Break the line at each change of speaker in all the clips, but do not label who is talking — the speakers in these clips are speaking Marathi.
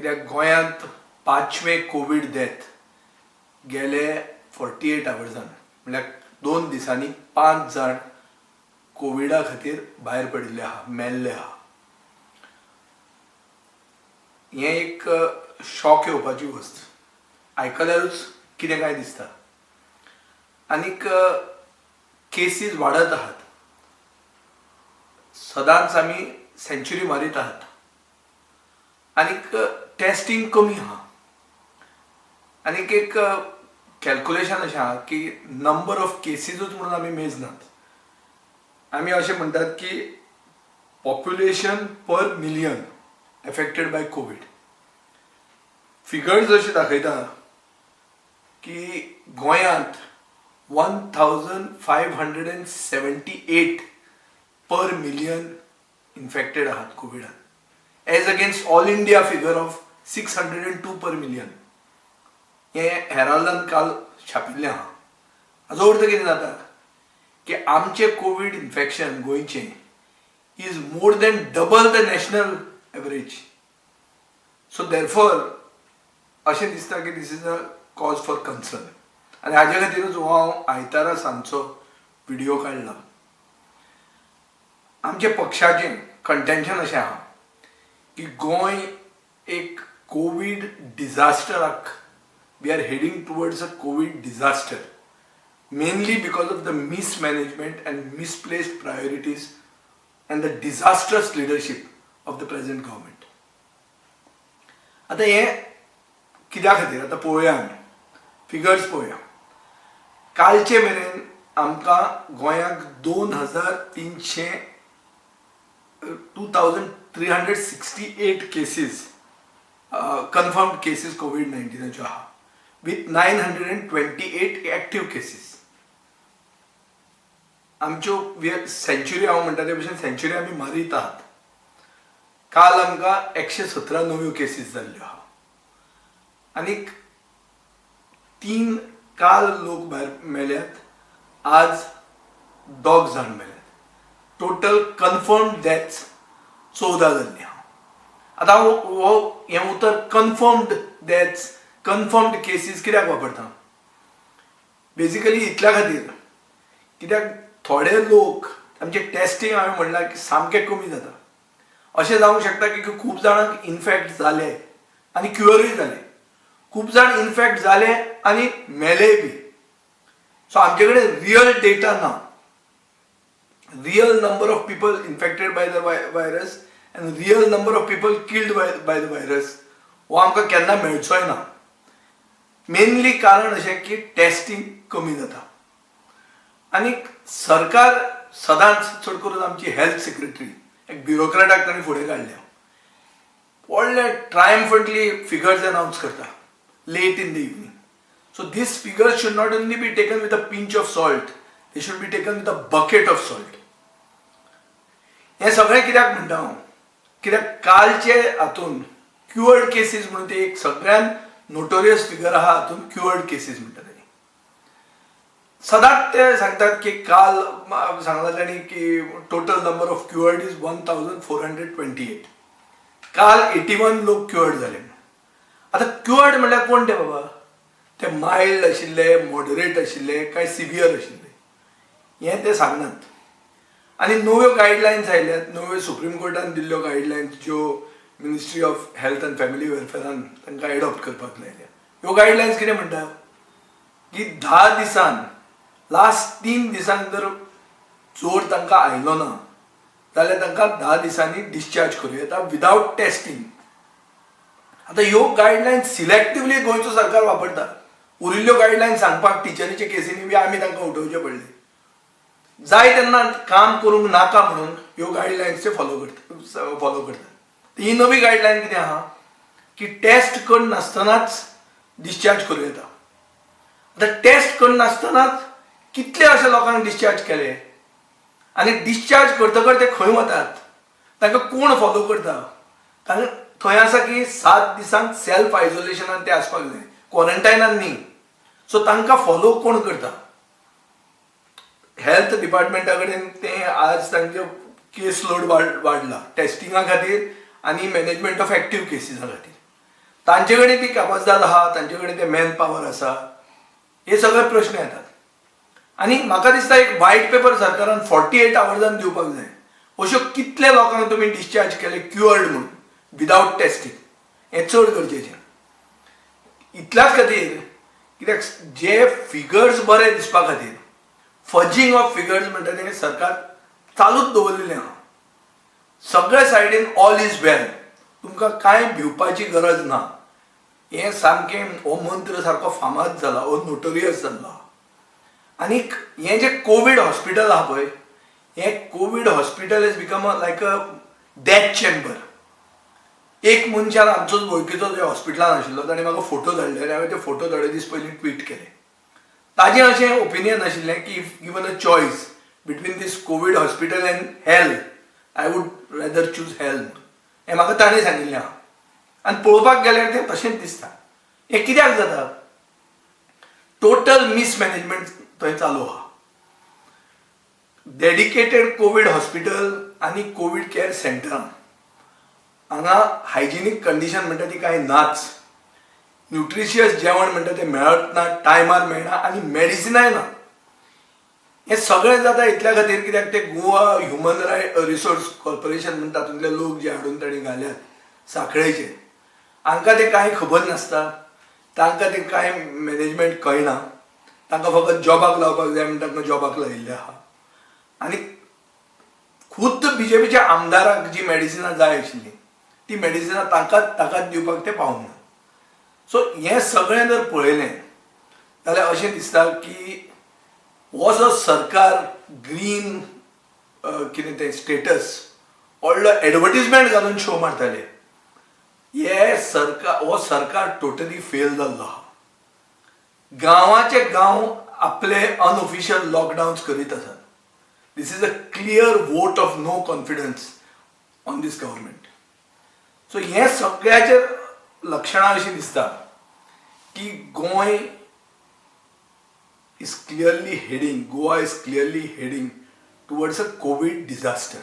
कित्याक गोंयांत 5वें कोविड डेथ गेले 48 आवर्सान म्हळ्यार 2 दिसांनी 5 जण कोविडा खातीर भायर पडिल्ले आहा, मेल्ले आहा. हें एक शॉक येवपाची वस्त. आयकल्यारूच कितें काय दिसता. आनीक केसीस वाडत आहात. सदांच आमी सेंच्युरी मारीत आहात. आनीक टेस्टिंग कमी आहा. आनीक एक कॅल्क्युलेशन अशें आहा की नंबर ऑफ केसीसूच म्हणून आमी मेजनात. आमी अशें म्हणटात की population per million affected by covid. Figures अशें दाखयता की गोंयांत 1578 पर मिलियन इन्फेक्टेड आहात कोविडान, as against all India figure of 602 per million. हें हेराल्डान काल छापिल्लें आहा. हाचो अर्थ कितें जाता की आमचें कोविड इन्फेक्शन गोंयचें is more than double the national average. So therefore अशें दिसता की this is a cause for concern. आनी हाजे खातीरूच हांव आयतारा सांजचो व्हिडियो काडला. आमच्या पक्षाचें कंटेन्शन अशें आहा की गोंय एक कोविड डिझास्टराक we are heading towards a COVID disaster, mainly because of the mismanagement and misplaced priorities and the disastrous leadership of the present government. आतां हें कित्या खातीर आतां पळोवया आमी फिगर्स पळोवया. कालचे मेरेन आमकां गोंयांत 2368 केसीस कन्फर्म्ड केसीस कोविड-19च्यो आहा, विथ 928 एक्टीव केसीस. आमच्यो सेंच्युरी हांव म्हणटा ते भशेन सेंच्युरी आमी मारीत आहात. काल आमकां 117 नव्यो केसीस जाल्ल्यो आहा. आनीक 3 काल लोक भायर मेल्यात, आज 2 जाण मेल्यात. टोटल कन्फर्म्ड डेथ्स 14 जाल्ली आहा. आतां हें उतर कन्फर्म्ड डेथ्स, कन्फर्म्ड केसीस कित्याक वापरता? बेजिकली इतल्या खातीर कित्याक थोडे लोक आमचे टेस्टिंग हांवें म्हणलां की सामकें कमी जाता. अशें जावंक शकता की खूब जाणांक इन्फेक्ट जाले आनी क्युअरूय जाले. खूब जाण इन्फेक्ट जाले आनी मेलेय बी. सो आमचे कडेन रियल डेटा ना. Real number of people infected by the virus and real number of people killed by the virus हो आमकां केन्ना मेळचोय ना. मेनली कारण अशें की टेस्टिंग कमी जाता. आनीक सरकार सदांच चड करून आमची हेल्थ सेक्रेटरी एक ब्युरोक्रेटाक ताणें फुडें काडल्या. व्हडले ट्रायम्फंटली फिगर्स अनाउन्स करता late in the evening. So these figures should not only be taken with a pinch of salt, they should be taken with a bucket of salt. हे सगळें कित्याक म्हणटा हांव? कित्याक कालचे हातून क्युअर्ड केसीस म्हणून ते एक सगळ्यान नोटोरियस फिगर आहा हातून क्युअर्ड केसीस म्हणटा तेणी. सदांच ते सांगतात की काल सांगला ताणी की टोटल नंबर ऑफ क्युअर्ड इज 1428. काल 81 लोक क्युअर्ड जाले. आतां क्युअर्ड म्हणल्यार कोण ते बाबा? ते मायल्ड आशिल्ले, मॉडरेट आशिल्ले, काय सिवियर आशिल्ले, हें ते सांगनात. आनी नव्यो गायडलायन्स आयल्यात, नव्यो सुप्रीम कोर्टान दिल्ल्यो गायडलायन्स ज्यो ministry of health and family वेलफेरान तांकां एडॉप्ट करपाक लायल्या. ह्यो गायडलायन्स कितें म्हणटा की 10 दिसान, लास्ट 3 दिसांक जर जोर तांकां आयलो ना जाल्यार तांकां 10 दिसांनी डिस्चार्ज करूं येता विदावट टेस्टिंग. आतां ह्यो गायडलायन्स सिलेक्टिवली गोंयचो सरकार वापरता. उरिल्ल्यो गायडलायन्स सांगपाक टिचरीचे केसींनी बी आमी तांकां उठोवचे पडले. जाय तेन्ना काम करूंक नाका म्हणून ह्यो गायडलायन्स फॉलो करतात. ही नवी गायडलायन कितें आहा की टेस्ट करनासतनाच डिस्चार्ज करूं येता. आतां टेस्ट करनासतनाच कितले अशे लोकांक डिस्चार्ज केले आनी डिस्चार्ज करतकच ते खंय वतात, तांकां कोण फॉलो करता? थंय आसा की 7 दिसांक सेल्फ आयसोलेशनान ते आसपाक जाय, क्वॉरंटायनान न्ही. सो तांकां फॉलो कोण करता? हेल्थ डिपार्टमेंटा कडेन ते आज तांचे केस लोड वाडला टेस्टिंगा खातीर आनी मॅनेजमेंट ऑफ एक्टीव केसीसा खातीर. तांचे कडेन ती कॅपॅसिटी आहा, तांचे कडेन ते मॅन पॉवर आसा, हे सगळे प्रश्न येतात. आनी म्हाका दिसता एक व्हायट पेपर सरकारान 48 आवर्सान दिवपाक जाय. अश्यो कितले लोकांक तुमी डिस्चार्ज केले क्युअर्ड म्हणून विदाउट टेस्टिंग, हें चड गरजेचें. इतल्याच खातीर कित्याक जे फिगर्स बरे दिसपा खातीर फजिंग ऑफ फिगर्स म्हणटा तें सरकार चालूच दवरलेलें आहा. सगळे सायडीन ऑल इज वेल, तुमकां कांय भिवपाची गरज ना. हें सामकें हो मंत्र सारको फामाद जाला, हो नोटोरियस जाल्लो. आनीक हें जें कोवीड हॉस्पिटल आहा पळय, हें Covid hospital is become like a death chamber. एक मनशान आमचोच वळखीचो जे हॉस्पिटलान आशिल्लो ताणें म्हाका फोटो धाडले, हांवें ते फोटो थोडे दीस पयलीं ट्वीट केले. ताजें अशें ओपिनियन आशिल्लें की if given a choice between these Covid hospital end health, I would rather choose health. हें म्हाका ताणें सांगिल्लें आहा. आनी पळोवपाक गेल्यार तें तशेंच दिसता. हें कित्याक जाता? टोटल मिसमॅनेजमेंट थंय चालू आहा. डेडिकेटेड कोवीड हॉस्पिटल आनी कोवीड केअर सेंटर हांगा हायजिनीक कंडिशन म्हणटा ती कांय नाच. न्युट्रिशियस जेवण म्हणटा तें मेळत ना, टायमार मेळना, आनी मेडिसिनाय ना. हें सगळें जाता इतल्या खातीर कित्याक ते गोवा ह्युमन रिसोर्स कॉर्पोरेशन म्हणटा तातूंतले लोक जे हाडून ताणी घाल्यात सांखळेचे, हांकां ते कांय खबर नासता, तांकां ते कांय मॅनेजमेंट कळना. तांकां फकत जॉबाक लावपाक जाय म्हण तांकां जॉबाक लायिल्ले आहा. आनी खुद्द बीजेपीच्या आमदाराक जी मेडिसिनां जाय आशिल्ली ती मेडिसिनां ताकाच दिवपाक ते पावना. सो हें सगळें जर पळयलें जाल्यार अशें दिसता की हो जो सरकार ग्रीन कितें तें स्टेटस व्हडलो एडवर्टिजमेंट घालून शो मारताले, हो सरकार टोटली फेल जाल्लो आहा. गांवाचे गांव आपले अनऑफिशियल लॉकडावन्स करीत आसात. This is a clear vote of no confidence on this government. So हें सगळ्याचेर लक्षणां अशीं दिसता की Goa is clearly heading towards a COVID disaster.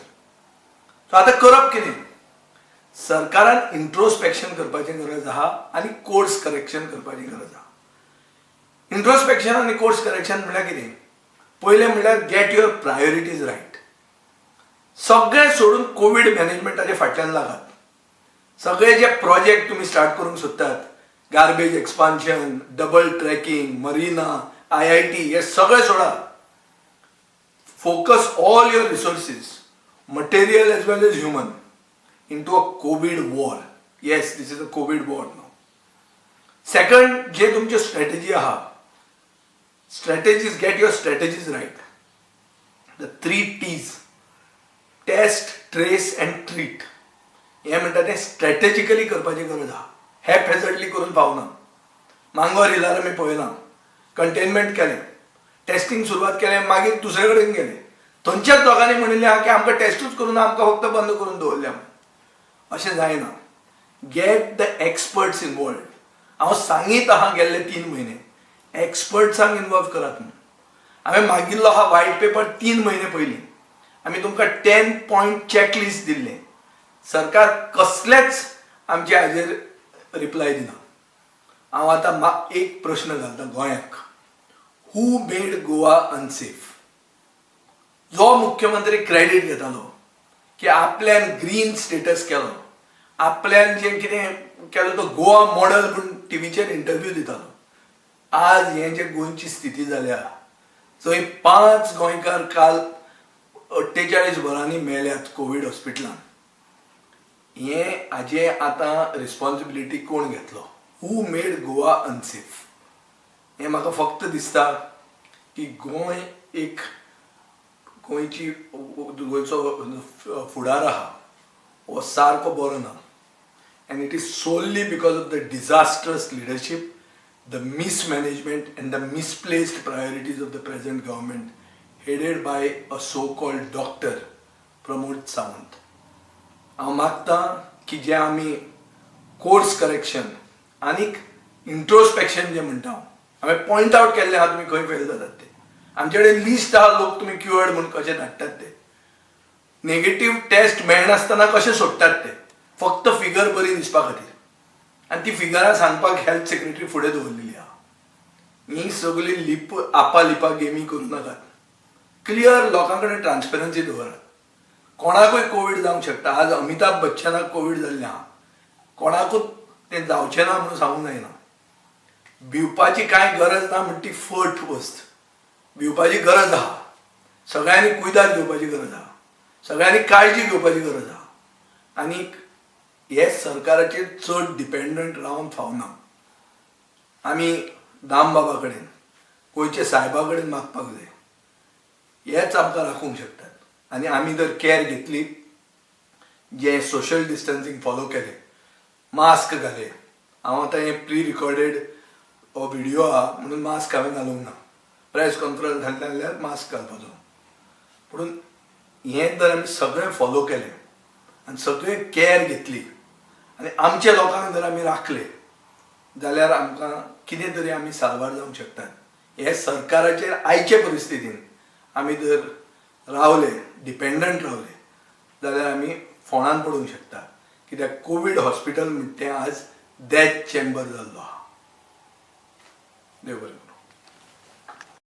So आतां करप कितें? सरकारान इंट्रोस्पेक्शन करपाची गरज आहा आनी कोर्स करेक्शन करपाची गरज आहा. इंट्रोस्पेक्शन आनी कोर्स करेक्शन म्हळ्यार कितें? पयलें म्हणल्यार गेट युअर प्रायोरिटीज रायट. सगळें सोडून कोवीड मॅनेजमेंटाच्या फाटल्यान लागात. सगळे जे प्रोजेक्ट तुम्ही स्टार्ट करूंक सोदतात, garbage expansion, double tracking, marina, IIT, हे सगळे सोडा. Focus all your resources, material as well as human, into a COVID war. Yes, this is a COVID war now. Second, जे तुमची स्ट्रॅटेजी आहा, strategies, get your strategies right. The 3 T's, test, trace and treat. हे म्हणटा तें स्ट्रॅटेजिकली करपाची गरज आहा. हॅपहॅझर्डली करून पावना. मांगोर हिलार आमी पळयलां, कंटेनमेंट केलें, टेस्टिंग सुरवात केलें, मागीर दुसरे कडेन गेले. थंयच्याच लोकांनी म्हणिल्लें आहा की आमकां टेस्टूच करून आमकां फक्त बंद करून दवरल्या. अशें जायना. Get the experts involved. हांव सांगीत आहा गेल्ले 3 म्हयने एक्सपर्ट्सांक इनवॉल्व करात म्हणून. हांवें मागिल्लो आहा व्हायट पेपर 3 म्हयने पयलीं. आमी तुमकां 10 पॉयंट चॅकलिस्ट दिल्लें. सरकार कसलेच आमचे हाजेर रिप्लाय दिना. हांव आतां एक प्रश्न घालता गोंयाक. Who made Goa unsafe? जो मुख्यमंत्री क्रेडीट घेतालो की आपल्यान ग्रीन स्टेटस केलो, आपल्यान जें कितें केलो तो गोवा मॉडल म्हणून टीव्हीचेर इंटरव्यू दितालो. आज हें जें गोंयची स्थिती जाल्या, थंय 5 गोंयकार काल 48 वरांनी मेल्यात कोवीड हॉस्पिटलान. हाजे आतां रिस्पॉन्सिबिलिटी कोण घेतलो? Who made Goa unsafe? हें म्हाका फक्त दिसता की गोंयचो फुडार आहा हो सारको बरो ना. End it is solely because of the disasters leadership, the mismanagement end the misplaced priorities of the present government headed by a so called doctor Pramod Sawant. हांव मागतां की जे आमी कोर्स करेक्शन आनीक इंट्रोस्पेक्शन जे म्हणटा, हांवें पॉयंट आवट केल्लें आहा तुमी खंय फेल जातात ते. आमचे कडेन लिस्ट आहा लोक तुमी क्युअर्ड म्हणून कशे धाडटात ते. नेगेटीव टेस्ट मेळनासतना कशे सोडटात ते फक्त फिगर बरी दिसपा खातीर. आनी ती फिगरां सांगपाक हेल्थ सेक्रेटरी फुडें दवरलेली आहा. ही सगळी लिप आपालिपा गेमी करूं नाकात. क्लियर लोकां कडेन ट्रान्सपेरन्सी दवरात. कोणाकूय कोवीड जावंक शकता. आज अमिताभ बच्चनाक कोवीड जाल्लें आहा. कोणाकूच तें जावचें ना म्हणून सांगूंक जायना. भिवपाची कांय गरज ना म्हणटा ती फट वस्त. भिवपाची गरज आहा. सगळ्यांनी कुयदाद घेवपाची गरज आहा. सगळ्यांनी काळजी घेवपाची गरज आहा. आनीक हे सरकाराचेर चड डिपेंडंट रावन फावना. आमी दामबाबा कडेन गोंयचे सायबा कडेन मागपाक जाय. हेच आमकां राखूंक शकतात. आनी आमी जर कॅर घेतली, जे सोशल डिस्टन्सींग फॉलो केलें, मास्क घाले. हांव आतां हें प्री रिकॉर्डेड हो व्हिडिओ आहा म्हणून मास्क हांवें घालूंक ना. प्रेस कॉन्फरन्स घालता जाल्यार मास्क घालपाचो. पूण हें जर आमी सगळें फॉलो केलें आनी सगळें कॅर घेतली आनी आमच्या लोकांक जर आमी राखले जाल्यार आमकां कितें तरी आमी साल्वार जावंक शकतात. हे सरकाराचेर आयचे परिस्थितीन आमी जर रावले, डिपेंडंट रावले, जाल्यार आमी फोंडान पडूंक शकता. कित्याक कोवीड हॉस्पिटल म्हणटा तें आज डेथ चेंबर जाल्लो आहा. देव बरें.